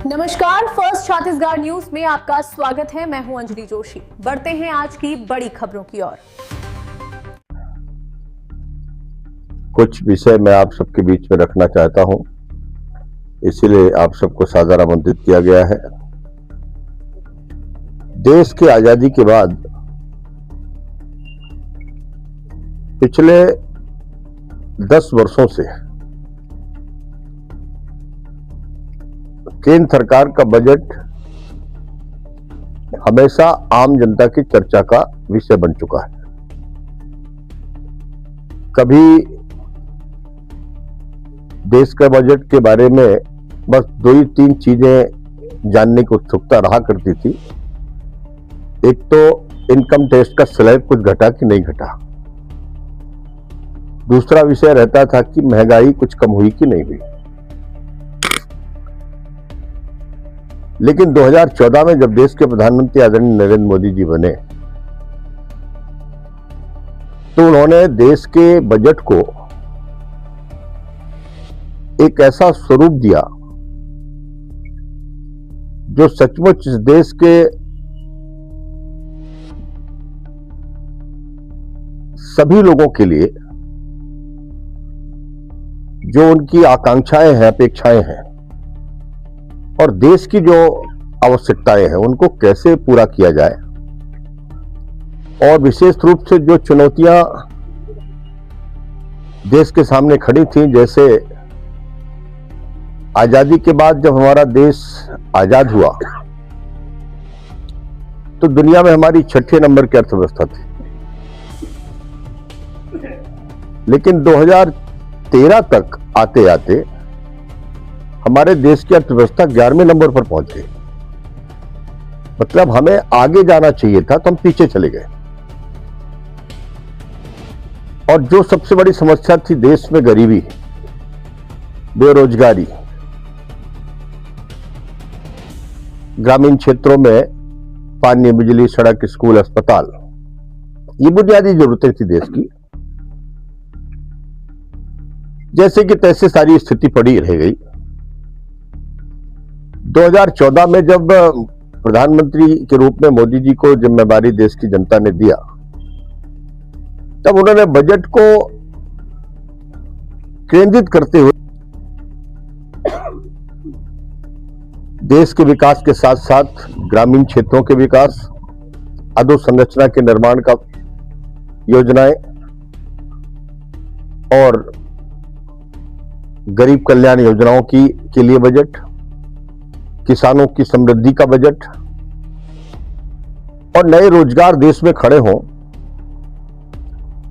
नमस्कार, first Chhattisgarh news में आपका स्वागत है। मैं हूं अंजलि जोशी। बढ़ते हैं आज की बड़ी खबरों की ओर। कुछ विषय मैं आप सबके बीच में रखना चाहता हूं, इसीलिए आप सबको सादर आमंत्रित किया गया है। देश की आजादी के बाद पिछले 10 वर्षों से केंद्र सरकार का बजट हमेशा आम जनता की चर्चा का विषय बन चुका है। कभी देश के बजट के बारे में बस 2 ही 3 चीजें जानने की उत्सुकता रहा करती थी। एक तो इनकम टैक्स का स्लैब कुछ घटा कि नहीं घटा, दूसरा विषय रहता था कि महंगाई कुछ कम हुई कि नहीं हुई। लेकिन 2014 में जब देश के प्रधानमंत्री आदरणीय नरेंद्र मोदी जी बने तो उन्होंने देश के बजट को एक ऐसा स्वरूप दिया जो सचमुच इस देश के सभी लोगों के लिए जो उनकी आकांक्षाएं हैं, अपेक्षाएं हैं और देश की जो आवश्यकताएं हैं उनको कैसे पूरा किया जाए, और विशेष रूप से जो चुनौतियां देश के सामने खड़ी थी, जैसे आजादी के बाद जब हमारा देश आजाद हुआ तो दुनिया में हमारी 6ठे नंबर की अर्थव्यवस्था थी, लेकिन 2013 तक आते आते हमारे देश की अर्थव्यवस्था 11वें नंबर पर पहुंच गई। मतलब हमें आगे जाना चाहिए था तो हम पीछे चले गए। और जो सबसे बड़ी समस्या थी देश में, गरीबी, बेरोजगारी, ग्रामीण क्षेत्रों में पानी, बिजली, सड़क, स्कूल, अस्पताल, ये बुनियादी जरूरतें थी देश की, जैसे कि तैसे सारी स्थिति पड़ी रह गई। 2014 में जब प्रधानमंत्री के रूप में मोदी जी को जिम्मेदारी देश की जनता ने दिया, तब उन्होंने बजट को केंद्रित करते हुए देश के विकास के साथ साथ ग्रामीण क्षेत्रों के विकास, अधोसंरचना के निर्माण का योजनाएं और गरीब कल्याण योजनाओं के लिए बजट, किसानों की समृद्धि का बजट और नए रोजगार देश में खड़े हों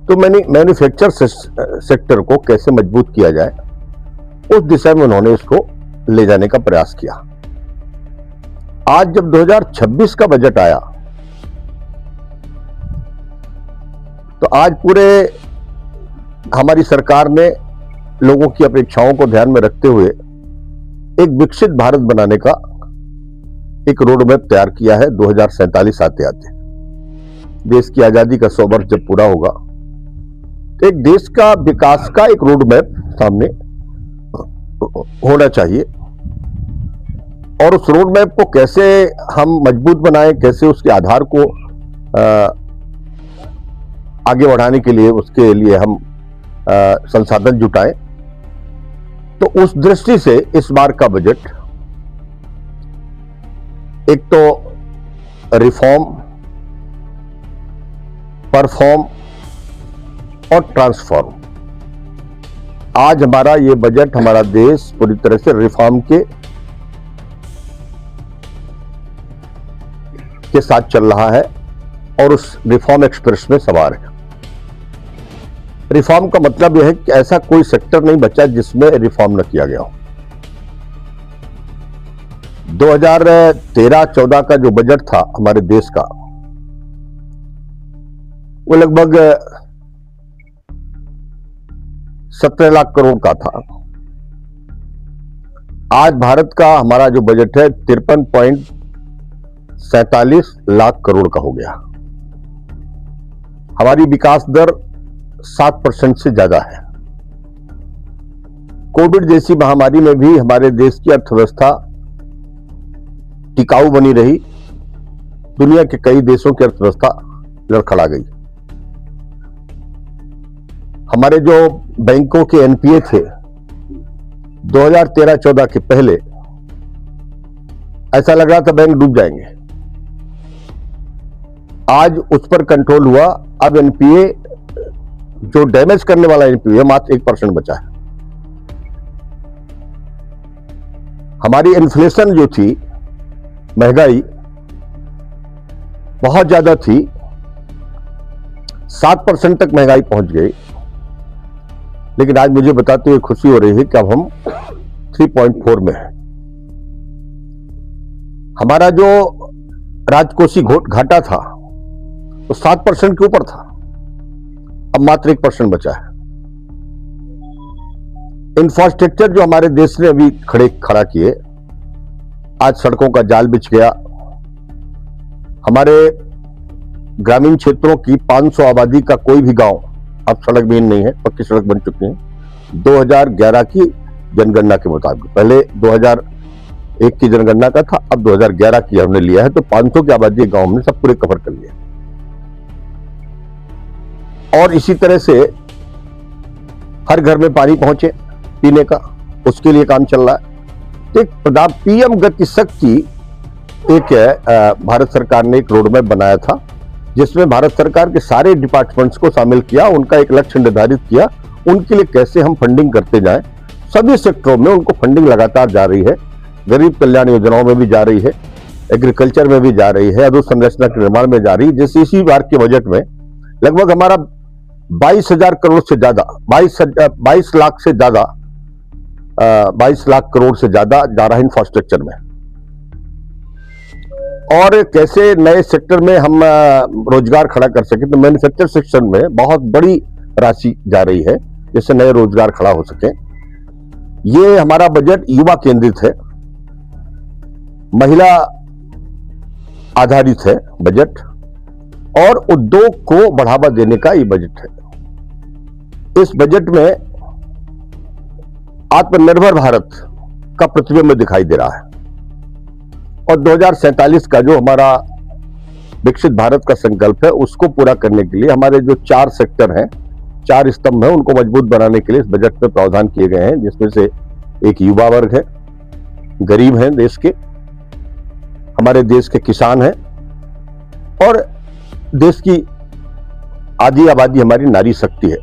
तो मैन्युफैक्चर सेक्टर को कैसे मजबूत किया जाए, उस दिशा में उन्होंने इसको ले जाने का प्रयास किया। आज जब 2026 का बजट आया तो आज पूरे हमारी सरकार ने लोगों की अपेक्षाओं को ध्यान में रखते हुए एक विकसित भारत बनाने का एक रोड मैप तैयार किया है। 2047 आते आते देश की आजादी का 100 वर्ष जब पूरा होगा तो एक देश का विकास का एक रोड मैप सामने होना चाहिए, और उस रोड मैप को कैसे हम मजबूत बनाएं, कैसे उसके आधार को आगे बढ़ाने के लिए उसके लिए हम संसाधन जुटाएं। तो उस दृष्टि से इस बार का बजट एक तो रिफॉर्म, परफॉर्म और ट्रांसफॉर्म। आज हमारा ये बजट, हमारा देश पूरी तरह से रिफॉर्म के साथ चल रहा है और उस रिफॉर्म एक्सप्रेस में सवार है। रिफॉर्म का मतलब यह है कि ऐसा कोई सेक्टर नहीं बचा जिसमें रिफॉर्म न किया गया हो। 2013-14 का जो बजट था हमारे देश का, वो लगभग 17 लाख करोड़ का था। आज भारत का हमारा जो बजट है 53.47 लाख करोड़ का हो गया। हमारी विकास दर 7% से ज्यादा है। कोविड जैसी महामारी में भी हमारे देश की अर्थव्यवस्था टिकाऊ बनी रही, दुनिया के कई देशों की अर्थव्यवस्था लड़खड़ा गई। हमारे जो बैंकों के एनपीए थे 2013-14 के पहले, ऐसा लग रहा था बैंक डूब जाएंगे। आज उस पर कंट्रोल हुआ। अब एनपीए, जो डैमेज करने वाला एनपीए, मात्र 1% बचा है। हमारी इन्फ्लेशन जो थी, महंगाई बहुत ज्यादा थी, 7% तक महंगाई पहुंच गई। लेकिन आज मुझे बताते हुए खुशी हो रही है कि अब हम 3.4 में हैं। हमारा जो राजकोषीय घाटा था तो 7% के ऊपर था, अब मात्र 1% बचा है। इंफ्रास्ट्रक्चर जो हमारे देश ने अभी खड़ा किए, आज सड़कों का जाल बिछ गया। हमारे ग्रामीण क्षेत्रों की 500 आबादी का कोई भी गांव अब सड़क विहीन नहीं है, पक्की सड़क बन चुकी है। 2011 की जनगणना के मुताबिक, पहले 2001 की जनगणना का था, अब 2011 की हमने लिया है, तो 500 की आबादी गांव हमने सब पूरे कवर कर लिया। और इसी तरह से हर घर में पानी पहुंचे पीने का, उसके लिए काम चल रहा है। एक पीएम गति शक्ति एक भारत सरकार ने एक रोडमैप बनाया था, जिसमें भारत सरकार के सारे डिपार्टमेंट्स को शामिल किया, उनका एक लक्ष्य निर्धारित किया, उनके लिए कैसे हम फंडिंग करते जाएं। सभी सेक्टरों में उनको फंडिंग लगातार जा रही है। गरीब कल्याण योजनाओं में भी जा रही है, एग्रीकल्चर में भी जा रही है, अधोसंरचना के निर्माण में जा रही है। जैसे इसी बार के बजट में लगभग हमारा 22,000 करोड़ से ज्यादा, 22 लाख से ज्यादा, 22 लाख करोड़ से ज्यादा जा रहा है इंफ्रास्ट्रक्चर में। और कैसे नए सेक्टर में हम रोजगार खड़ा कर सके, तो मैन्युफैक्चर सेक्शन में बहुत बड़ी राशि जा रही है, जिससे नए रोजगार खड़ा हो सके। ये हमारा बजट युवा केंद्रित है, महिला आधारित है बजट, और उद्योग को बढ़ावा देने का ये बजट है। इस बजट में आत्मनिर्भर भारत का प्रतिबिंब दिखाई दे रहा है, और 2047 का जो हमारा विकसित भारत का संकल्प है, उसको पूरा करने के लिए हमारे जो 4 सेक्टर हैं, 4 स्तंभ हैं, उनको मजबूत बनाने के लिए इस बजट में प्रावधान किए गए हैं। जिसमें से एक युवा वर्ग है, गरीब हैं देश के, हमारे देश के किसान हैं, और देश की आधी आबादी हमारी नारी शक्ति है।